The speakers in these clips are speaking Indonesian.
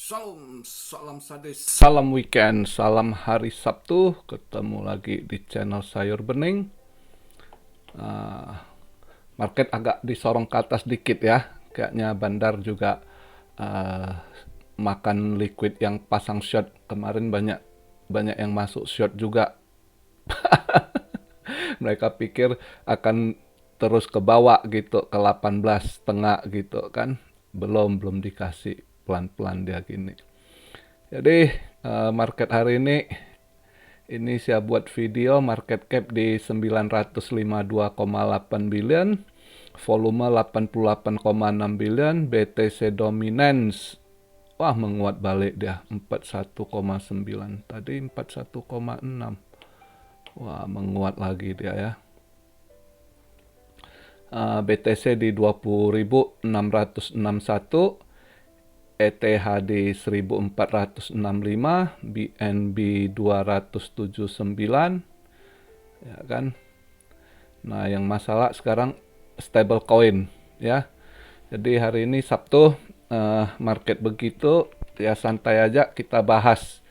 Salam sadis, salam weekend, salam hari Sabtu. Ketemu lagi di channel Sayur Bening. Market agak disorong ke atas dikit ya. Kayaknya Bandar juga uh, makan liquid yang pasang short. Kemarin banyak banyak yang masuk short juga. Mereka pikir akan terus ke bawah gitu, ke 18,5 gitu kan. Belum dikasih, pelan-pelan dia gini. Jadi market hari ini saya buat video market cap di 952,8 billion, volume 88,6 billion, BTC dominance. Wah, menguat balik dia 41,9. Tadi 41,6. Wah, menguat lagi dia ya. BTC di 20.661, ETH di 1465, BNB 279, ya kan. Nah, yang masalah sekarang stable coin ya. Jadi hari ini Sabtu, market begitu ya, santai aja kita bahas.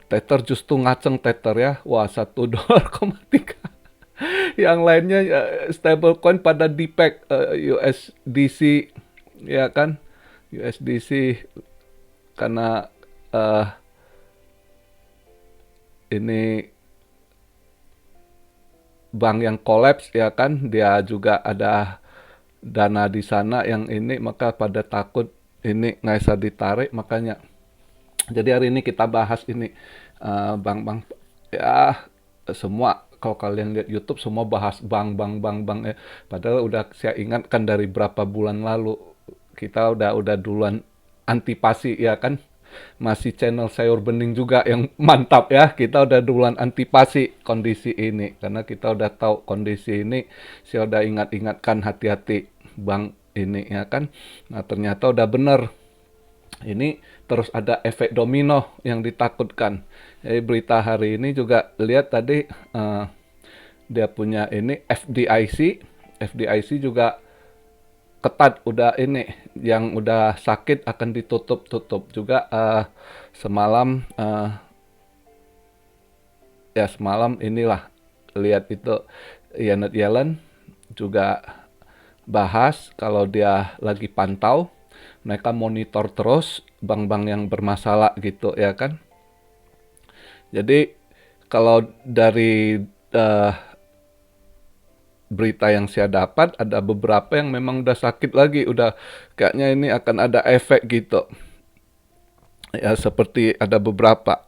Tether justru ngaceng Tether ya. Wah, 1 dolar,3. Yang lainnya stable coin pada dipeg, USDC ya kan. USDC karena ini bank yang kolaps ya kan, dia juga ada dana di sana yang ini, maka pada takut ini nggak bisa ditarik, makanya jadi hari ini kita bahas ini bank-bank ya. Semua kalau kalian lihat YouTube semua bahas bank ya. Padahal udah saya ingatkan dari berapa bulan lalu, kita udah duluan antipasi ya kan. Masih channel Sayur Bening juga yang mantap ya. Kita udah duluan antipasi kondisi ini. Karena kita udah tahu kondisi ini. Saya udah ingatkan hati-hati bank ini ya kan. Nah, ternyata udah bener. Ini terus ada efek domino yang ditakutkan. Jadi berita hari ini juga lihat tadi, dia punya ini FDIC juga ketat, udah ini yang udah sakit akan ditutup juga. Semalam ya semalam inilah lihat itu Janet Yellen juga bahas kalau dia lagi pantau, mereka monitor terus bank-bank yang bermasalah gitu ya kan. Jadi kalau dari berita yang saya dapat, ada beberapa yang memang udah sakit lagi, udah kayaknya ini akan ada efek gitu. Ya seperti ada beberapa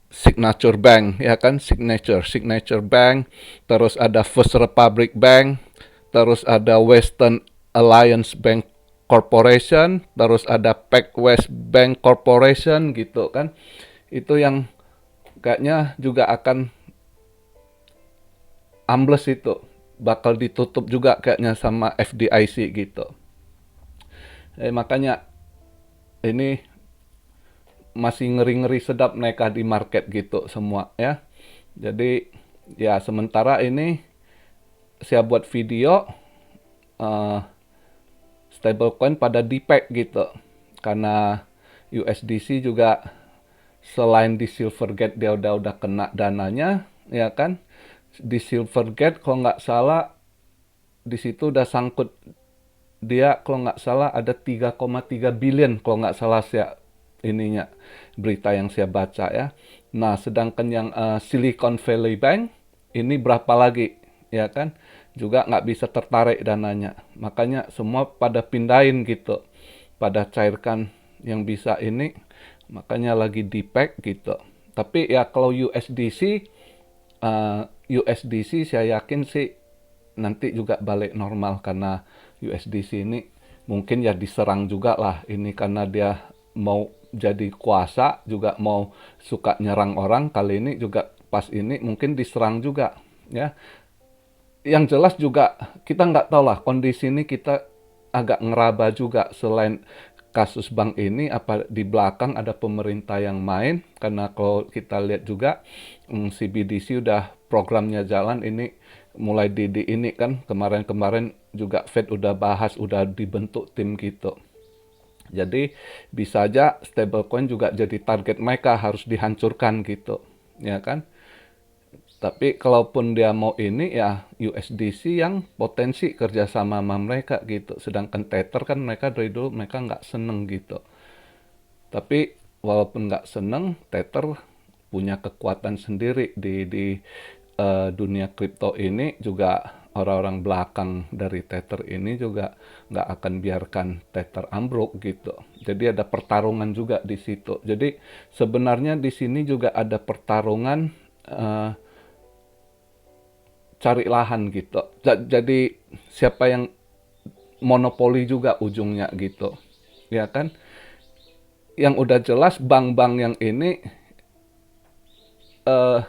Signature Bank ya kan, Signature Bank, terus ada First Republic Bank, terus ada Western Alliance Bank Corporation, terus ada PacWest Bank Corporation gitu kan. Itu yang kayaknya juga akan ambles, itu bakal ditutup juga kayaknya sama FDIC gitu. Makanya ini masih ngeri-ngeri sedap mereka di market gitu semua ya. Jadi ya sementara ini saya buat video stablecoin pada dipeg gitu. Karena USDC juga selain di Silvergate dia udah kena dananya ya kan. Di Silvergate kalau nggak salah di situ udah sangkut dia, kalau nggak salah ada 3,3 billion kalau nggak salah saya ininya berita yang saya baca ya. Nah, sedangkan yang Silicon Valley Bank ini berapa lagi ya kan, juga nggak bisa tertarik dananya. Makanya semua pada pindahin gitu, pada cairkan yang bisa ini, makanya lagi dipeg gitu. Tapi ya kalau USDC saya yakin sih nanti juga balik normal, karena USDC ini mungkin ya diserang juga lah ini, karena dia mau jadi kuasa juga, mau suka nyerang orang. Kali ini juga pas ini mungkin diserang juga ya. Yang jelas juga kita nggak tahu lah kondisi ini, kita agak ngeraba juga selain kasus bank ini, apa di belakang ada pemerintah yang main. Karena kalau kita lihat juga CBDC udah programnya jalan, ini mulai di ini kan, kemarin juga Fed udah bahas, udah dibentuk tim gitu. Jadi bisa aja stablecoin juga jadi target mereka, harus dihancurkan gitu, ya kan? Tapi kalaupun dia mau ini ya USDC yang potensi kerjasama sama mereka gitu. Sedangkan Tether kan mereka dari dulu mereka nggak seneng gitu. Tapi walaupun nggak seneng, Tether punya kekuatan sendiri di dunia kripto ini juga. Orang-orang belakang dari Tether ini juga nggak akan biarkan Tether ambruk gitu. Jadi ada pertarungan juga di situ. Jadi sebenarnya di sini juga ada pertarungan eh, cari lahan gitu. Jadi siapa yang monopoli juga ujungnya gitu. Ya kan? Yang udah jelas bank-bank yang ini eh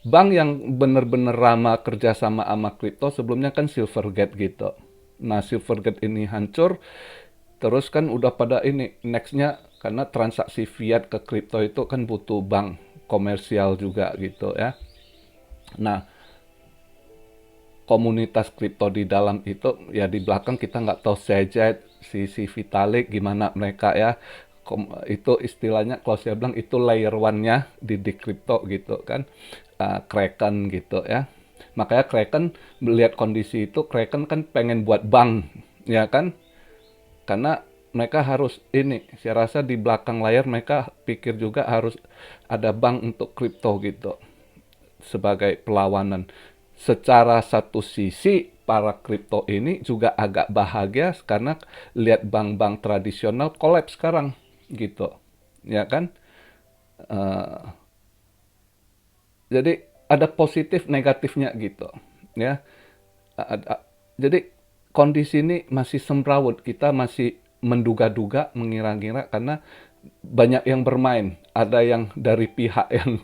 bank yang bener-bener ramah kerjasama sama kripto sebelumnya kan Silvergate gitu. Nah, Silvergate ini hancur, terus kan udah pada ini nextnya karena transaksi fiat ke kripto itu kan butuh bank komersial juga gitu ya. Nah, komunitas kripto di dalam itu ya di belakang kita nggak tahu saja si Vitalik gimana mereka ya. Itu istilahnya kalau saya bilang itu layer one-nya di kripto gitu kan. Kraken gitu ya. Makanya Kraken melihat kondisi itu, Kraken kan pengen buat bank ya kan. Karena mereka harus ini, saya rasa di belakang layar mereka pikir juga harus ada bank untuk kripto gitu sebagai perlawanan. Secara satu sisi para kripto ini juga agak bahagia karena lihat bank-bank tradisional kolaps sekarang gitu. Ya kan? Eh, jadi ada positif negatifnya gitu. Ya. Jadi kondisi ini masih semrawut, kita masih menduga-duga, mengira-ngira karena banyak yang bermain. Ada yang dari pihak yang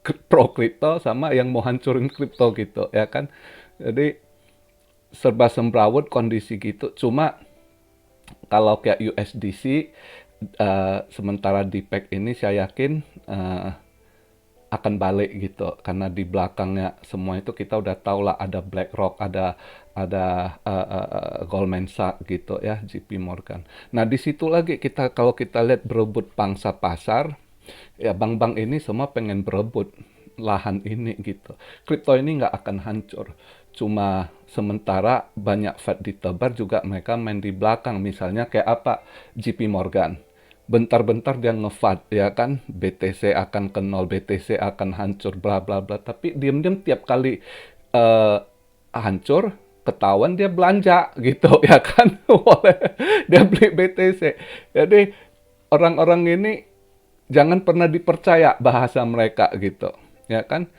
pro kripto sama yang mau hancurin kripto gitu ya kan. Jadi serba semrawut kondisi gitu. Cuma kalau kayak USDC sementara di pack ini saya yakin akan balik gitu karena di belakangnya semua itu kita udah tahu lah ada BlackRock, ada Goldman Sachs gitu ya, JP Morgan. Nah di situ lagi kita kalau kita lihat berebut pangsa pasar, ya bank-bank ini semua pengen berebut lahan ini gitu. Kripto ini nggak akan hancur. Cuma sementara banyak Fed ditebar juga mereka main di belakang. Misalnya kayak apa? JP Morgan. Bentar-bentar dia ngefat ya kan, BTC akan ke nol, BTC akan hancur, bla bla bla. Tapi diam-diam tiap kali eh, hancur, ketahuan dia belanja gitu ya kan, dia beli BTC. Jadi orang-orang ini jangan pernah dipercaya bahasa mereka gitu ya kan.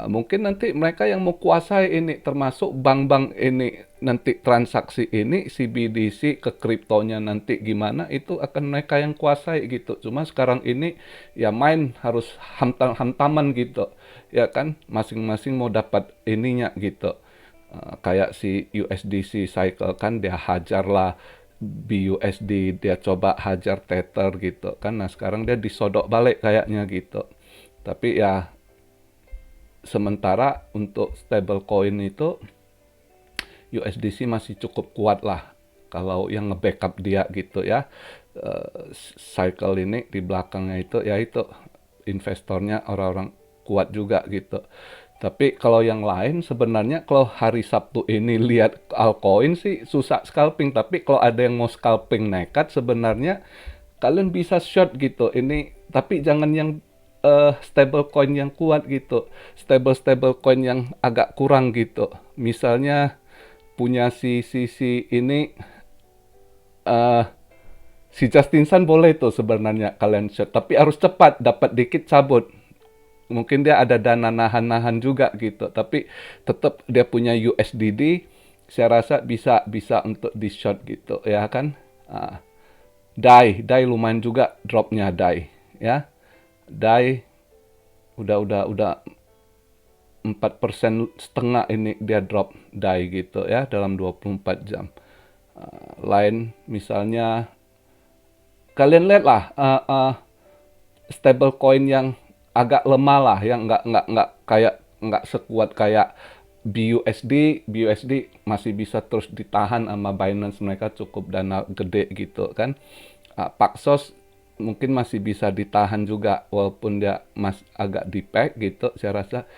Mungkin nanti mereka yang mau kuasai ini termasuk bank-bank ini nanti transaksi ini CBDC ke kriptonya nanti gimana itu akan mereka yang kuasai gitu. Cuma sekarang ini ya main harus hantaman gitu ya kan, masing-masing mau dapat ininya gitu. Kayak si USDC cycle kan dia hajar lah BUSD, dia coba hajar Tether gitu kan. Nah sekarang dia disodok balik kayaknya gitu. Tapi ya sementara untuk stablecoin itu USDC masih cukup kuat lah kalau yang nge-backup dia gitu ya. Cycle ini di belakangnya itu ya itu investornya orang-orang kuat juga gitu. Tapi kalau yang lain sebenarnya kalau hari Sabtu ini lihat altcoin sih susah scalping. Tapi kalau ada yang mau scalping nekat sebenarnya kalian bisa short gitu. Ini tapi jangan yang stable coin yang kuat gitu. Stable coin yang agak kurang gitu. Misalnya punya si ini eh si Justin Sun boleh tuh sebenarnya kalian short. Tapi harus cepat, dapat dikit cabut. Mungkin dia ada dana nahan-nahan juga gitu. Tapi tetap dia punya USDD. Saya rasa bisa untuk di short gitu ya kan. DAI lumayan juga dropnya DAI ya. DAI udah 4% setengah ini dia drop DAI gitu ya dalam 24 jam. Lain misalnya kalian lihat lah stable coin yang agak lemah lah, yang nggak kayak nggak sekuat kayak BUSD masih bisa terus ditahan sama Binance, mereka cukup dana gede gitu kan. Paxos mungkin masih bisa ditahan juga walaupun dia agak di peg gitu. Saya rasa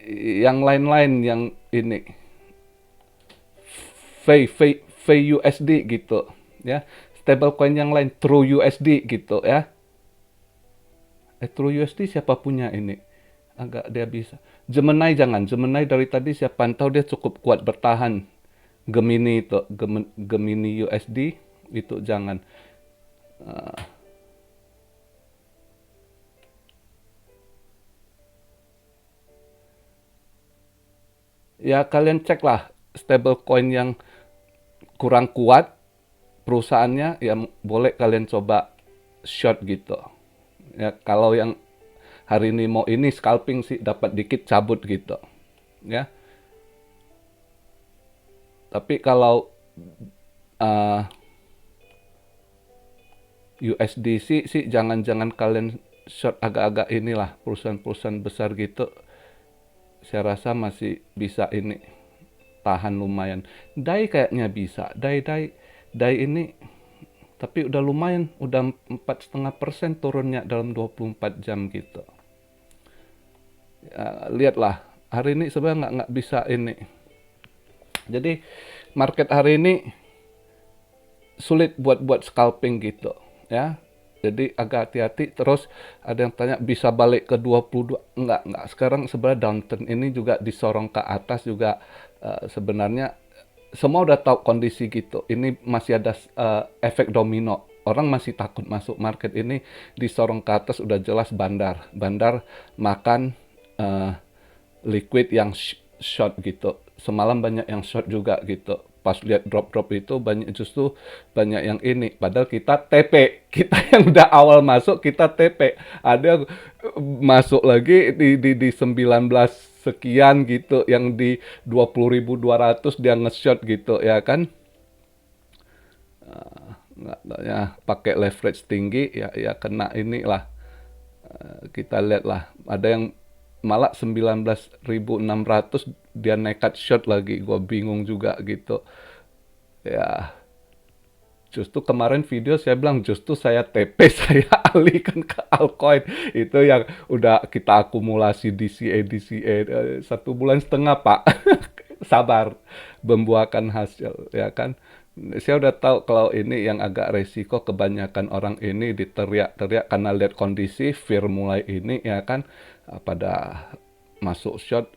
yang lain-lain yang ini VUSD gitu ya, stablecoin yang lain True USD gitu ya. True USD siapa punya ini? Agak dia bisa. Gemini jangan. Gemini dari tadi saya pantau dia cukup kuat bertahan. Gemini itu, Gemini USD itu jangan. Ya kalian cek lah stablecoin yang kurang kuat perusahaannya, ya boleh kalian coba short gitu. Ya kalau yang hari ini mau ini scalping sih dapat dikit cabut gitu. Ya. Tapi kalau uh, USDC sih jangan-jangan kalian short agak-agak inilah perusahaan-perusahaan besar gitu. Saya rasa masih bisa ini tahan lumayan. DAI kayaknya bisa. DAI ini tapi udah lumayan, udah 4,5% turunnya dalam 24 jam gitu. Ya, lihatlah hari ini sebenarnya nggak bisa ini. Jadi market hari ini sulit buat scalping gitu ya. Jadi agak hati-hati. Terus ada yang tanya bisa balik ke 22. Enggak. Sekarang sebenarnya downturn ini juga disorong ke atas juga. Sebenarnya semua udah tahu kondisi gitu. Ini masih ada efek domino. Orang masih takut masuk market ini, disorong ke atas udah jelas bandar. Bandar makan liquid yang short gitu. Semalam banyak yang short juga gitu. Pas lihat drop-drop itu justru banyak yang ini. Padahal kita TP. Kita yang udah awal masuk kita TP. Ada masuk lagi di 19 sekian gitu, yang di 20.200 dia nge-short gitu ya kan. Nggak ya, pakai leverage tinggi ya kena inilah. Kita lihat lah, ada yang malah 19.600 dia nekat short lagi. Gue bingung juga gitu ya. Justru kemarin video saya bilang justru saya TP saya alihkan ke altcoin itu yang udah kita akumulasi DCA 1,5 bulan pak. Sabar membuahkan hasil ya kan. Saya udah tahu kalau ini yang agak resiko, kebanyakan orang ini diteriak-teriak karena lihat kondisi fear mulai ini ya kan, pada masuk short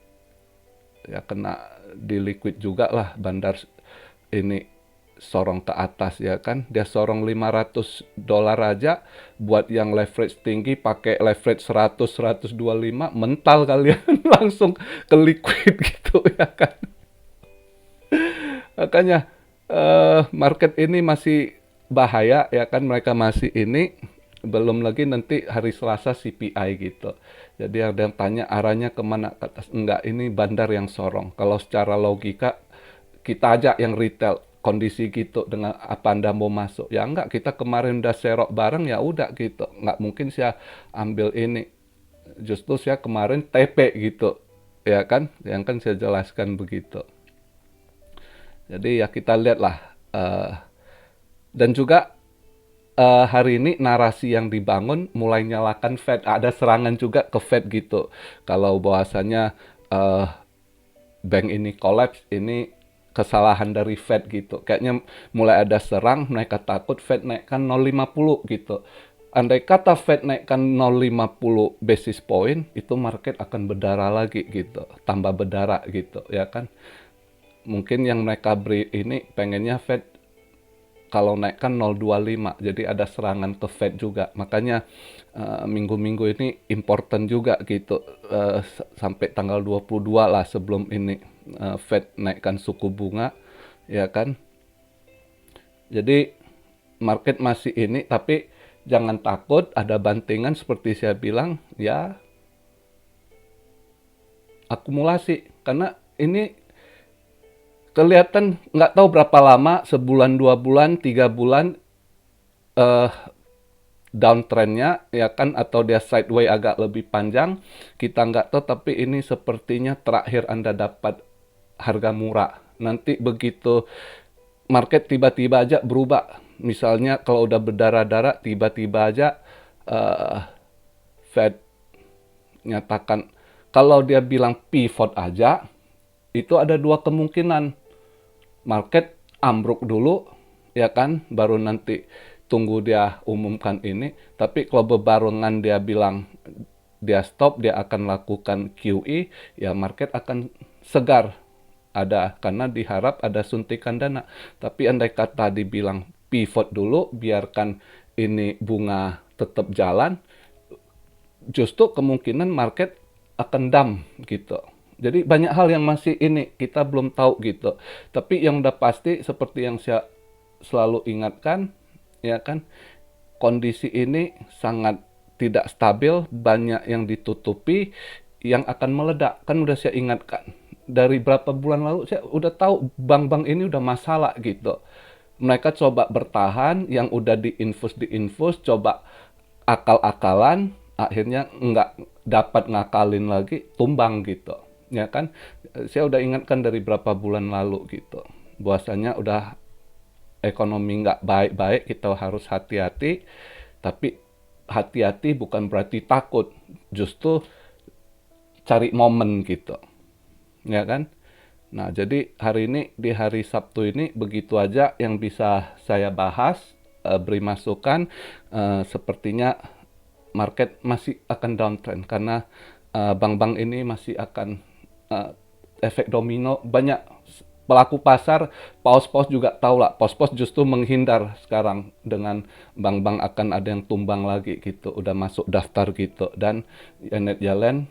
ya kena di liquid juga lah. Bandar ini sorong ke atas ya kan, dia sorong $500 aja. Buat yang leverage tinggi pakai leverage 100 125 mental kalian langsung ke liquid gitu ya kan. Makanya market ini masih bahaya ya kan, mereka masih ini, belum lagi nanti hari Selasa CPI gitu. Jadi ada yang tanya arahnya kemana ke atas. Enggak, ini bandar yang sorong. Kalau secara logika kita aja yang retail kondisi gitu, dengan apa Anda mau masuk? Ya enggak, kita kemarin udah serok bareng ya udah gitu. Enggak mungkin saya ambil ini. Justru saya kemarin TP gitu. Ya kan? Yang kan saya jelaskan begitu. Jadi ya kita lihatlah. Dan juga hari ini narasi yang dibangun mulai nyalakan Fed. Ada serangan juga ke Fed gitu. Kalau bahwasanya bank ini collapse, ini kesalahan dari Fed gitu. Kayaknya mulai ada serang, mereka takut Fed naikkan 0,50 gitu. Andai kata Fed naikkan 0,50 basis point, itu market akan berdarah lagi gitu. Tambah berdarah gitu ya kan. Mungkin yang mereka beri ini pengennya Fed kalau naikkan 0,25. Jadi ada serangan ke Fed juga. Makanya minggu-minggu ini important juga gitu. Sampai tanggal 22 lah sebelum ini Fed naikkan suku bunga ya kan. Jadi market masih ini, tapi jangan takut ada bantingan seperti saya bilang ya, akumulasi. Karena ini kelihatan nggak tahu berapa lama, sebulan, 2 bulan, 3 bulan downtrendnya ya kan, atau dia sideway agak lebih panjang, kita nggak tahu. Tapi ini sepertinya terakhir Anda dapat harga murah. Nanti begitu market tiba-tiba aja berubah, Misalnya kalau udah berdarah-darah, tiba-tiba aja eh, Fed nyatakan, kalau dia bilang pivot aja, itu ada dua kemungkinan. Market ambruk dulu, ya kan, baru nanti tunggu dia umumkan ini. Tapi kalau bebarengan dia bilang dia stop, dia akan lakukan QE, ya market akan segar. Ada, karena diharap ada suntikan dana. Tapi andai kata dibilang pivot dulu, biarkan ini bunga tetap jalan, justru kemungkinan market akan dump gitu. Jadi banyak hal yang masih ini kita belum tahu gitu. Tapi yang udah pasti seperti yang saya selalu ingatkan, ya kan, kondisi ini sangat tidak stabil, banyak yang ditutupi, yang akan meledak. Kan udah saya ingatkan. Dari berapa bulan lalu saya udah tahu bank-bank ini udah masalah gitu. Mereka coba bertahan, yang udah diinfus, coba akal-akalan, akhirnya nggak dapat ngakalin lagi, tumbang gitu. Ya kan, saya udah ingatkan dari berapa bulan lalu gitu. Bahwasanya udah ekonomi nggak baik-baik, kita harus hati-hati. Tapi hati-hati bukan berarti takut, justru cari momen gitu. Ya kan? Nah, jadi hari ini, di hari Sabtu ini, begitu aja yang bisa saya bahas, beri masukan. Sepertinya market masih akan downtrend, karena bank-bank ini masih akan uh, efek domino. Banyak pelaku pasar, paus-paus juga tahu lah, paus-paus justru menghindar sekarang dengan bank-bank akan ada yang tumbang lagi gitu, udah masuk daftar gitu. Dan Janet Yellen,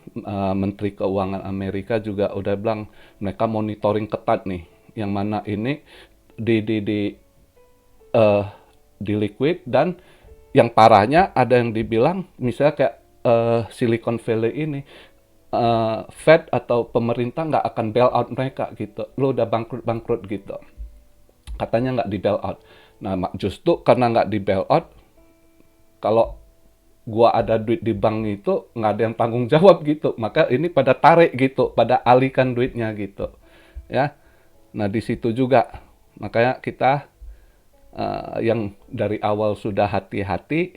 Menteri Keuangan Amerika, juga udah bilang mereka monitoring ketat nih, yang mana ini eh, di liquid. Dan yang parahnya ada yang dibilang misalnya kayak Silicon Valley ini, Fed atau pemerintah nggak akan bail out mereka gitu. Lo udah bangkrut gitu. Katanya nggak di bail out. Nah, justru karena nggak di bail out, kalau gua ada duit di bank itu nggak ada yang tanggung jawab gitu. Maka ini pada tarik gitu, pada alihkan duitnya gitu. Ya. Nah, di situ juga. Makanya kita yang dari awal sudah hati-hati,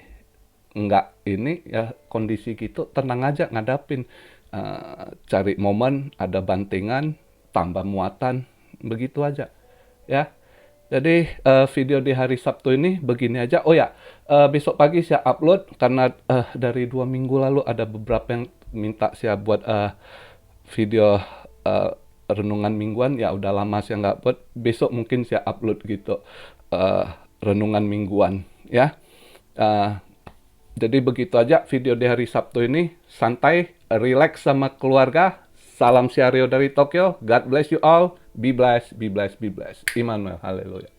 nggak ini ya, kondisi gitu tenang aja ngadapin. Cari momen, ada bantingan, tambah muatan, begitu aja ya. Jadi video di hari Sabtu ini begini aja. Oh ya, besok pagi saya upload, karena dari 2 minggu lalu ada beberapa yang minta saya buat video eh, renungan mingguan. Ya udah lama saya nggak buat, besok mungkin saya upload gitu, eh, renungan mingguan ya. Eh, jadi begitu aja video di hari Sabtu ini. Santai, relax sama keluarga. Salam Syario dari Tokyo. God bless you all. Be blessed, be blessed, be blessed. Immanuel, haleluya.